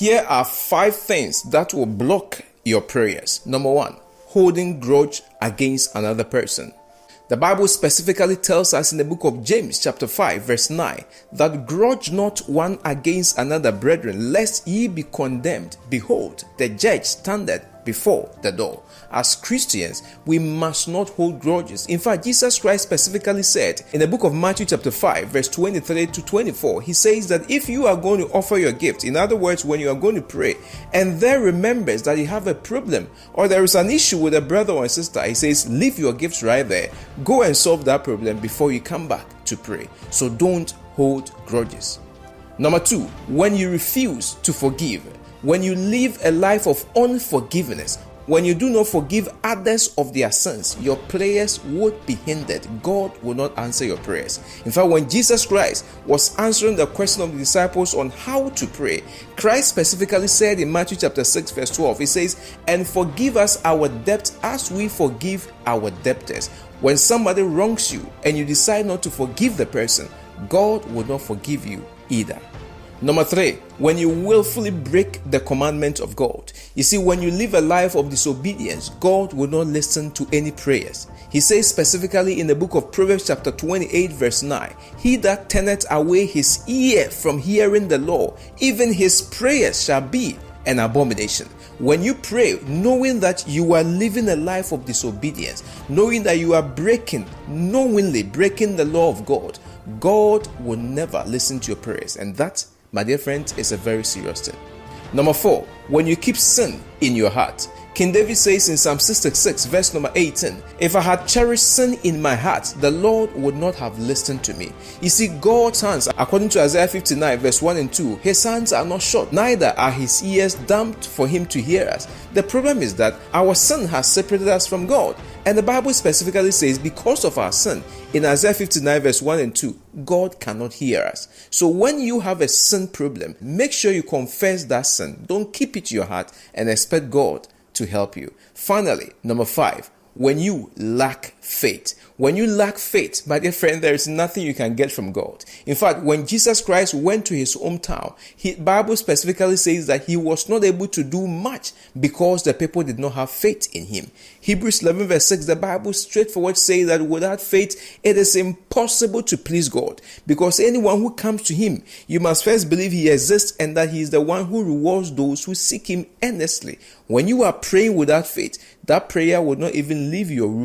Here are 5 things that will block your prayers. Number 1, holding grudge against another person. The Bible specifically tells us in the book of James chapter 5 verse 9 that grudge not one against another, brethren, lest ye be condemned. Behold, the judge standeth before the door. As Christians, we must not hold grudges. In fact, Jesus Christ specifically said in the book of Matthew chapter 5 verse 23 to 24, he says that if you are going to offer your gift, in other words, when you are going to pray, and there remembers that you have a problem or there is an issue with a brother or a sister, he says, leave your gifts right there. Go and solve that problem before you come back to pray. So don't hold grudges. Number 2, when you refuse to forgive, when you live a life of unforgiveness, when you do not forgive others of their sins, your prayers would be hindered. God will not answer your prayers. In fact, when Jesus Christ was answering the question of the disciples on how to pray, Christ specifically said in Matthew chapter 6 verse 12, he says, and forgive us our debt as we forgive our debtors. When somebody wrongs you and you decide not to forgive the person, God will not forgive you either. Number 3, when you willfully break the commandment of God. You see, when you live a life of disobedience, God will not listen to any prayers. He says specifically in the book of Proverbs chapter 28 verse 9, he that turneth away his ear from hearing the law, even his prayers shall be an abomination. When you pray knowing that you are living a life of disobedience, knowing that you are knowingly breaking the law of God, God will never listen to your prayers. And that, my dear friend, is a very serious thing. Number 4, when you keep sin in your heart. King David says in Psalm 66 verse number 18, if I had cherished sin in my heart, the Lord would not have listened to me. You see, God's hands, according to Isaiah 59 verse 1 and 2, his hands are not short, neither are his ears dumbed for him to hear us. The problem is that our sin has separated us from God. And the Bible specifically says because of our sin, in Isaiah 59 verse 1 and 2, God cannot hear us. So when you have a sin problem, make sure you confess that sin. Don't keep it to your heart and expect God to help you. Finally, number 5, when you lack faith. When you lack faith, my dear friend, there is nothing you can get from God. In fact, when Jesus Christ went to his hometown, the Bible specifically says that he was not able to do much because the people did not have faith in him. Hebrews 11 verse 6, the Bible straightforward says that without faith, it is impossible to please God, because anyone who comes to him, you must first believe he exists and that he is the one who rewards those who seek him earnestly. When you are praying without faith, that prayer will not even leave your roof